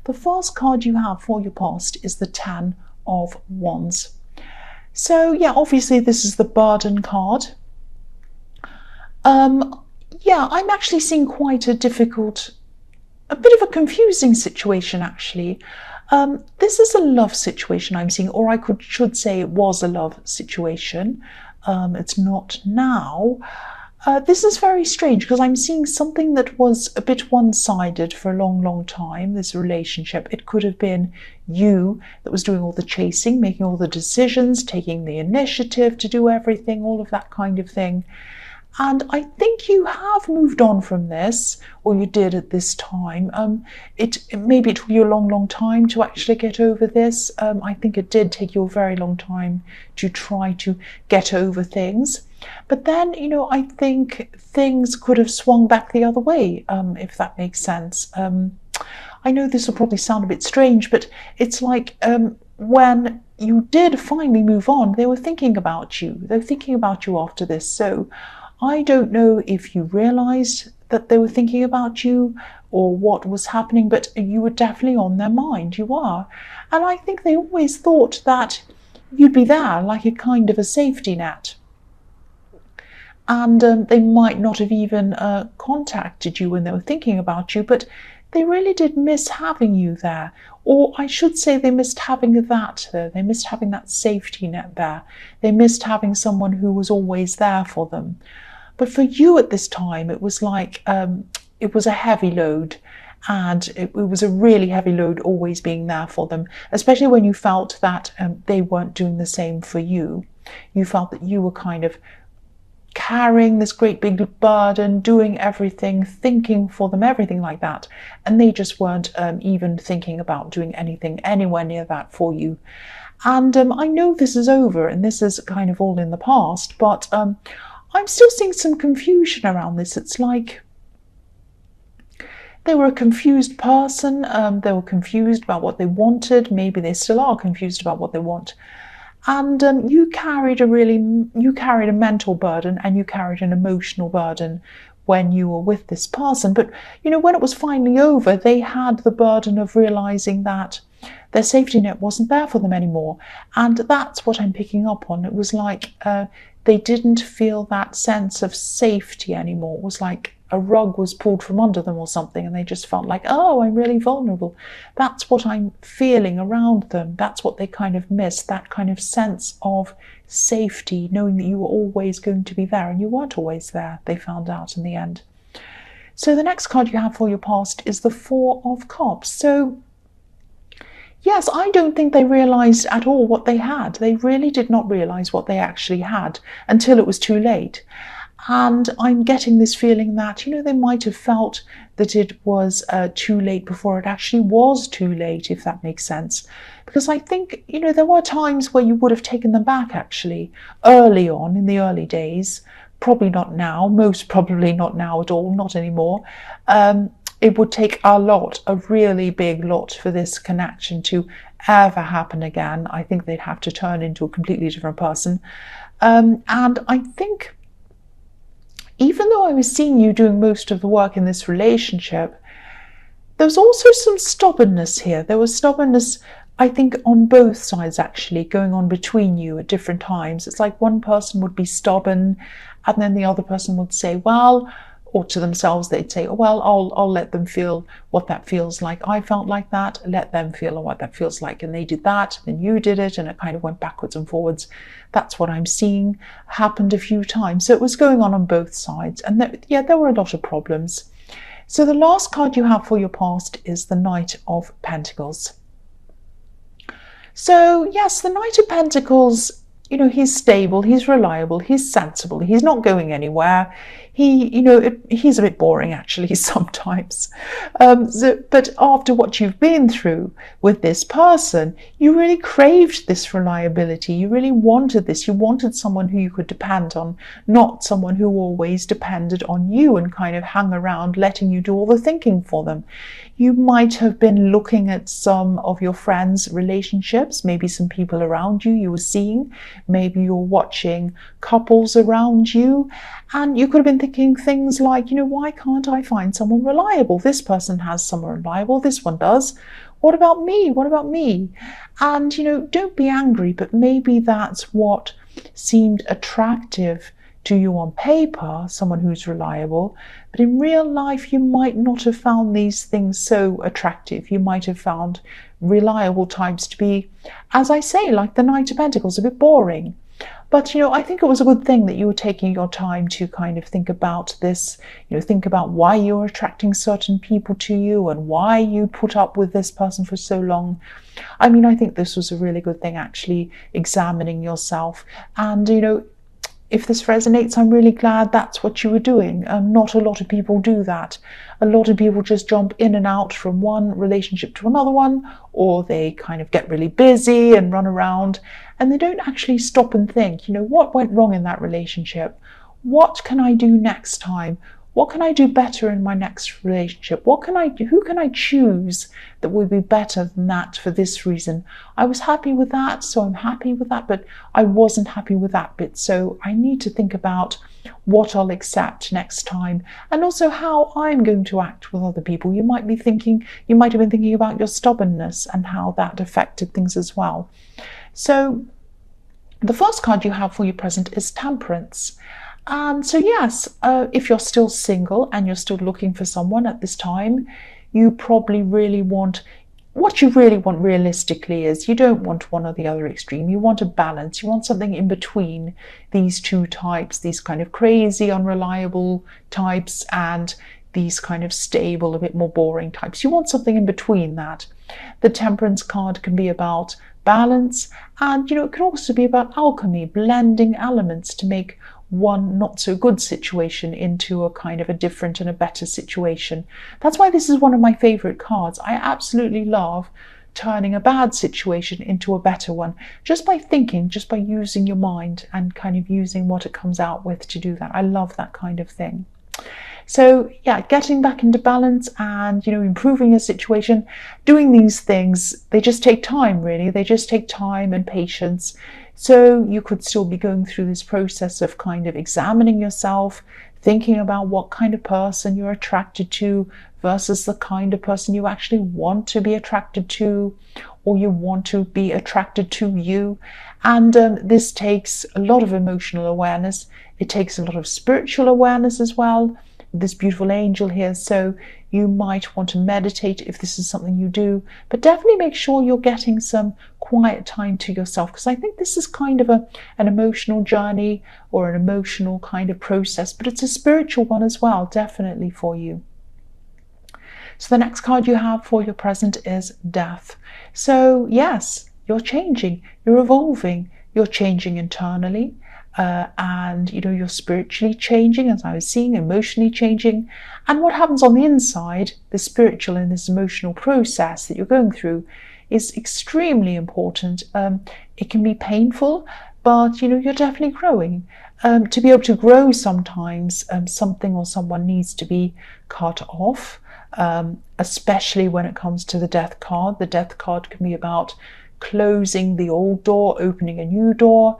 the first card you have for your past is the Ten of Wands. So yeah, obviously this is the burden card. Yeah, I'm actually seeing quite a difficult, a bit of a confusing situation actually. This is a love situation I'm seeing, or I should say it was a love situation. It's not now. This is very strange because I'm seeing something that was a bit one-sided for a long time, this relationship. It could have been you that was doing all the chasing, making all the decisions, taking the initiative to do everything, all of that kind of thing. And I think you have moved on from this, or you did at this time. Maybe it took you a long time to actually get over this. I think it did take you a very long time to try to get over things. But then, I think things could have swung back the other way, if that makes sense. I know this will probably sound a bit strange, but it's like when you did finally move on, they were thinking about you. They were thinking about you after this. So I don't know if you realized that they were thinking about you or what was happening, but you were definitely on their mind. You are. And I think they always thought that you'd be there, like a kind of a safety net. And they might not have even contacted you when they were thinking about you, but they really did miss having you there. Or I should say they missed having that there. They missed having that safety net there. They missed having someone who was always there for them. But for you at this time, it was like, it was a heavy load. And it was a really heavy load always being there for them, especially when you felt that they weren't doing the same for you. You felt that you were kind of carrying this great big burden, doing everything, thinking for them, everything like that. And they just weren't even thinking about doing anything anywhere near that for you. And I know this is over and this is kind of all in the past, but I'm still seeing some confusion around this. It's like they were a confused person. They were confused about what they wanted. Maybe they still are confused about what they want. And you carried a mental burden and you carried an emotional burden when you were with this person. But, when it was finally over, they had the burden of realizing that their safety net wasn't there for them anymore. And that's what I'm picking up on. It was like they didn't feel that sense of safety anymore. It was like a rug was pulled from under them or something, and they just felt like, oh, I'm really vulnerable. That's what I'm feeling around them. That's what they kind of missed, that kind of sense of safety, knowing that you were always going to be there, and you weren't always there, they found out in the end. So the next card you have for your past is the Four of Cups. So yes, I don't think they realized at all what they had. They really did not realize what they actually had until it was too late. And I'm getting this feeling that, they might have felt that it was too late before it actually was too late, if that makes sense. Because I think, there were times where you would have taken them back, actually, early on in the early days. Probably not now, most probably not now at all, not anymore. It would take a really big lot for this connection to ever happen again. I think they'd have to turn into a completely different person. And I think, even though I was seeing you doing most of the work in this relationship, there was also some stubbornness here. There was stubbornness, I think, on both sides actually, going on between you at different times. It's like one person would be stubborn and then the other person would say, well, or to themselves, they'd say, well, I'll let them feel what that feels like. I felt like that, let them feel what that feels like. And they did that, then you did it, and it kind of went backwards and forwards. That's what I'm seeing happened a few times. So it was going on both sides. And there were a lot of problems. So the last card you have for your past is the Knight of Pentacles. So yes, the Knight of Pentacles, he's stable, he's reliable, he's sensible, he's not going anywhere. He's a bit boring actually sometimes. But after what you've been through with this person, you really craved this reliability. You really wanted this. You wanted someone who you could depend on, not someone who always depended on you and kind of hung around letting you do all the thinking for them. You might have been looking at some of your friends' relationships, maybe some people around you were seeing, maybe you're watching couples around you, and you could have been thinking, picking things like, why can't I find someone reliable? This person has someone reliable, this one does. What about me? What about me? And, don't be angry, but maybe that's what seemed attractive to you on paper, someone who's reliable, but in real life you might not have found these things so attractive. You might have found reliable types to be, as I say, like the Knight of Pentacles, a bit boring. But, I think it was a good thing that you were taking your time to kind of think about this, think about why you're attracting certain people to you and why you put up with this person for so long. I mean, I think this was a really good thing, actually examining yourself. And, if this resonates, I'm really glad that's what you were doing. Not a lot of people do that. A lot of people just jump in and out from one relationship to another one, or they kind of get really busy and run around, and they don't actually stop and think, what went wrong in that relationship? What can I do next time? What can I do better in my next relationship? What can I do? Who can I choose that would be better than that for this reason? I was happy with that, so I'm happy with that, but I wasn't happy with that bit. So I need to think about what I'll accept next time, and also how I'm going to act with other people. You might have been thinking about your stubbornness and how that affected things as well. So the first card you have for your present is Temperance. And so yes, if you're still single and you're still looking for someone at this time, you probably really want, what you really want realistically is, you don't want one or the other extreme. You want a balance. You want something in between these two types, these kind of crazy, unreliable types and these kind of stable, a bit more boring types. You want something in between that. The Temperance card can be about balance, and it can also be about alchemy, blending elements to make one not so good situation into a kind of a different and a better situation. That's why this is one of my favorite cards. I absolutely love turning a bad situation into a better one, just by thinking, just by using your mind and kind of using what it comes out with to do that. I love that kind of thing. So yeah, getting back into balance and, improving your situation, doing these things, they just take time, really. They just take time and patience. So you could still be going through this process of kind of examining yourself, thinking about what kind of person you're attracted to versus the kind of person you actually want to be attracted to, or you want to be attracted to you. And this takes a lot of emotional awareness. It takes a lot of spiritual awareness as well. This beautiful angel here, so you might want to meditate if this is something you do, but definitely make sure you're getting some quiet time to yourself, because I think this is kind of an emotional journey or an emotional kind of process, but it's a spiritual one as well, definitely for you. So the next card you have for your present is Death. So yes, you're changing, you're evolving, you're changing internally. And you're spiritually changing, as I was seeing, emotionally changing. And what happens on the inside, the spiritual and this emotional process that you're going through, is extremely important. It can be painful, but you're definitely growing. To be able to grow, sometimes something or someone needs to be cut off, especially when it comes to the Death card. The Death card can be about closing the old door, opening a new door,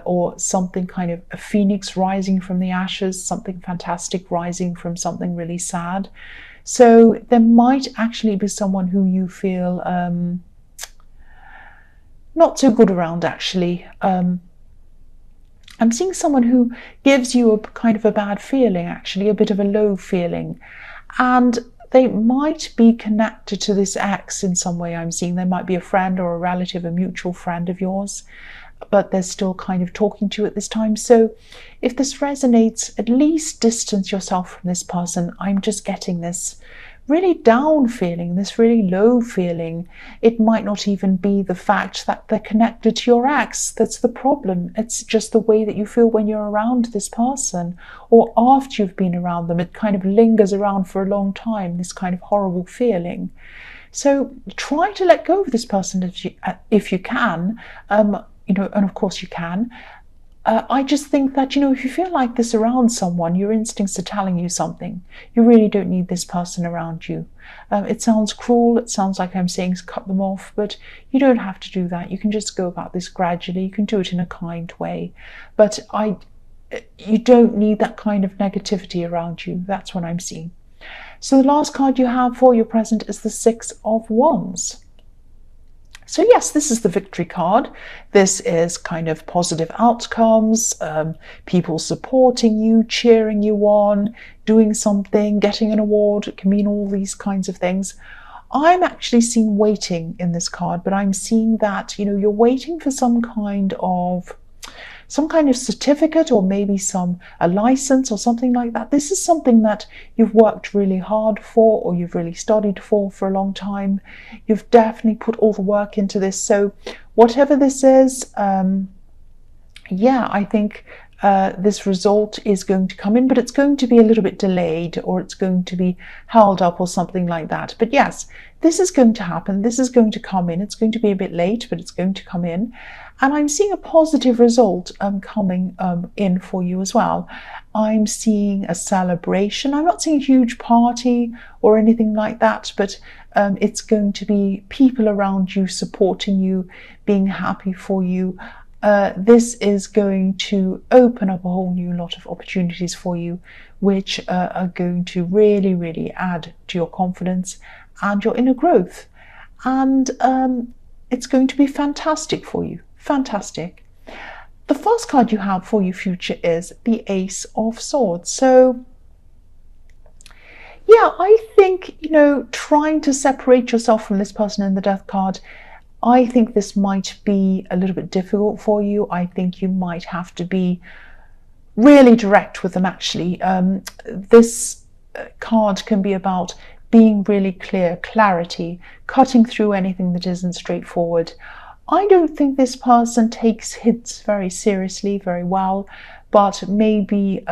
or something kind of a phoenix rising from the ashes, something fantastic rising from something really sad. So there might actually be someone who you feel not so good around, actually. I'm seeing someone who gives you a kind of a bad feeling, actually, a bit of a low feeling. And they might be connected to this ex in some way. I'm seeing they might be a friend or a relative, a mutual friend of yours, but they're still kind of talking to you at this time. So if this resonates, at least distance yourself from this person. I'm just getting this really down feeling, this really low feeling. It might not even be the fact that they're connected to your ex that's the problem. It's just the way that you feel when you're around this person, or after you've been around them. It kind of lingers around for a long time, this kind of horrible feeling. So try to let go of this person if you can, and of course you can. I just think that, if you feel like this around someone, your instincts are telling you something. You really don't need this person around you. It sounds cruel. It sounds like I'm saying cut them off, but you don't have to do that. You can just go about this gradually. You can do it in a kind way. But you don't need that kind of negativity around you. That's what I'm seeing. So the last card you have for your present is the Six of Wands. So yes, this is the victory card. This is kind of positive outcomes, people supporting you, cheering you on, doing something, getting an award. It can mean all these kinds of things. I'm actually seeing waiting in this card, but I'm seeing that, you know, you're waiting for some kind of certificate, or maybe a license or something like that. This is something that you've worked really hard for, or you've really studied for a long time. You've definitely put all the work into this. So whatever this is, yeah, I think this result is going to come in, but it's going to be a little bit delayed, or it's going to be held up or something like that. But yes, this is going to happen. This is going to come in. It's going to be a bit late, but it's going to come in. And I'm seeing a positive result coming in for you as well. I'm seeing a celebration. I'm not seeing a huge party or anything like that, but it's going to be people around you supporting you, being happy for you. This is going to open up a whole new lot of opportunities for you, which are going to really, really add to your confidence and your inner growth. And it's going to be fantastic for you. Fantastic. The first card you have for your future is the Ace of Swords. So yeah, I think, you know, trying to separate yourself from this person in the Death card, I think this might be a little bit difficult for you. I think you might have to be really direct with them, actually. This card can be about being really clear, clarity, cutting through anything that isn't straightforward. I don't think this person takes hints very seriously, very well, but maybe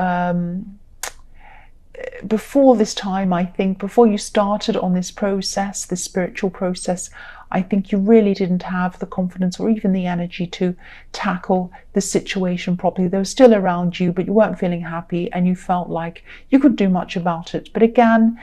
before this time, I think, before you started on this process, this spiritual process, I think you really didn't have the confidence or even the energy to tackle the situation properly. They were still around you, but you weren't feeling happy and you felt like you couldn't do much about it. But again,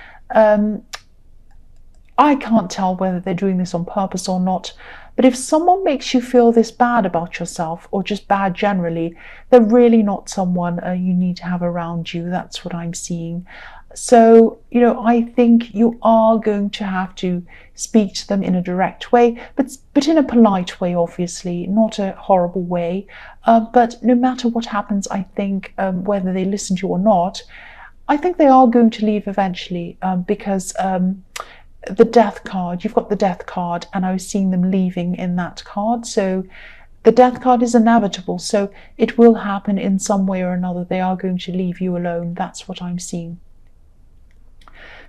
I can't tell whether they're doing this on purpose or not. But if someone makes you feel this bad about yourself, or just bad generally, they're really not someone you need to have around you. That's what I'm seeing. So, you know, I think you are going to have to speak to them in a direct way, but in a polite way, obviously, not a horrible way. But no matter what happens, I think, whether they listen to you or not, I think they are going to leave eventually, because the Death card, you've got the Death card, and I was seeing them leaving in that card. So the Death card is inevitable, so it will happen in some way or another. They are going to leave you alone. That's what I'm seeing.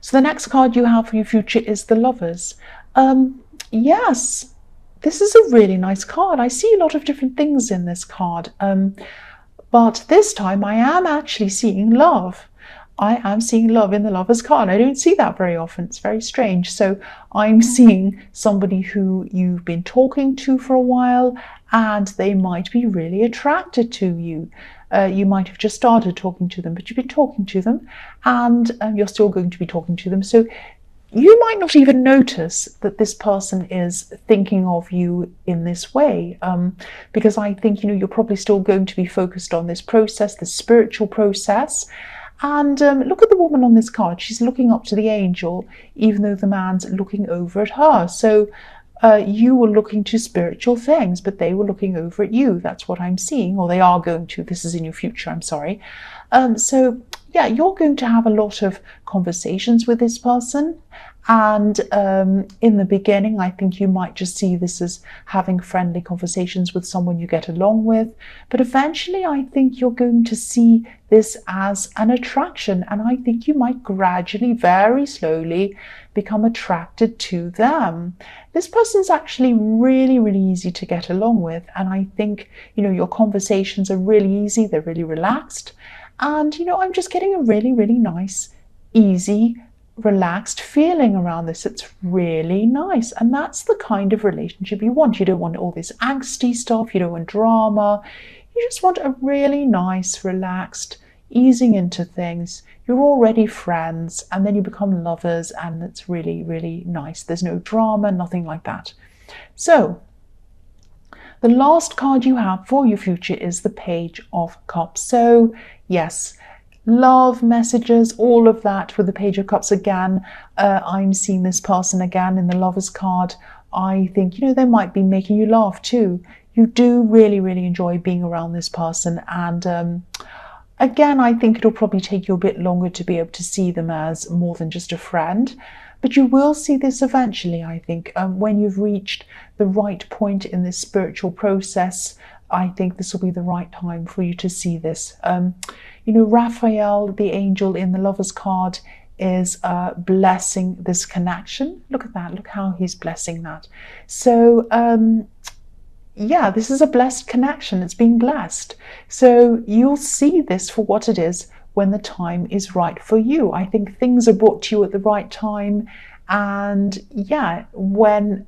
So the next card you have for your future is the Lovers. Yes, this is a really nice card. I see a lot of different things in this card, but this time I am actually seeing love. I am seeing love in the Lovers card. I don't see that very often. It's very strange. So I'm seeing somebody who you've been talking to for a while, and they might be really attracted to you. You might have just started talking to them, but you've been talking to them, and you're still going to be talking to them. So you might not even notice that this person is thinking of you in this way, because I think, you know, you're probably still going to be focused on this process, the spiritual process. And look at the woman on this card. She's looking up to the angel, even though the man's looking over at her. So you were looking to spiritual things, but they were looking over at you. That's what I'm seeing, or they are going to. This is in your future, I'm sorry. So yeah, you're going to have a lot of conversations with this person. And in the beginning, I think you might just see this as having friendly conversations with someone you get along with. But eventually, I think you're going to see this as an attraction. And I think you might gradually, very slowly, become attracted to them. This person's actually really, really easy to get along with. And I think, you know, your conversations are really easy. They're really relaxed. And, you know, I'm just getting a really, really nice, easy, relaxed feeling around this. It's really nice, and that's the kind of relationship you want. You don't want all this angsty stuff, you don't want drama, you just want a really nice, relaxed, easing into things. You're already friends, and then you become lovers, and it's really, really nice. There's no drama, nothing like that. So The last card you have for your future is the Page of Cups. So yes, love messages, all of that with the Page of Cups again. I'm seeing this person again in the Lovers card. I think, they might be making you laugh too. You do really, really enjoy being around this person. And again, I think it'll probably take you a bit longer to be able to see them as more than just a friend. But you will see this eventually, I think, when you've reached the right point in this spiritual process. I think this will be the right time for you to see this. Raphael, the angel in the Lovers card, is blessing this connection. Look at that. Look how he's blessing that. So, yeah, this is a blessed connection. It's being blessed. So you'll see this for what it is when the time is right for you. I think things are brought to you at the right time. And yeah, when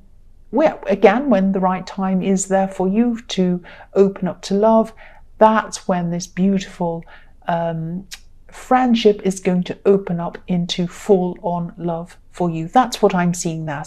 the right time is there for you to open up to love, that's when this beautiful friendship is going to open up into full-on love for you. That's what I'm seeing there.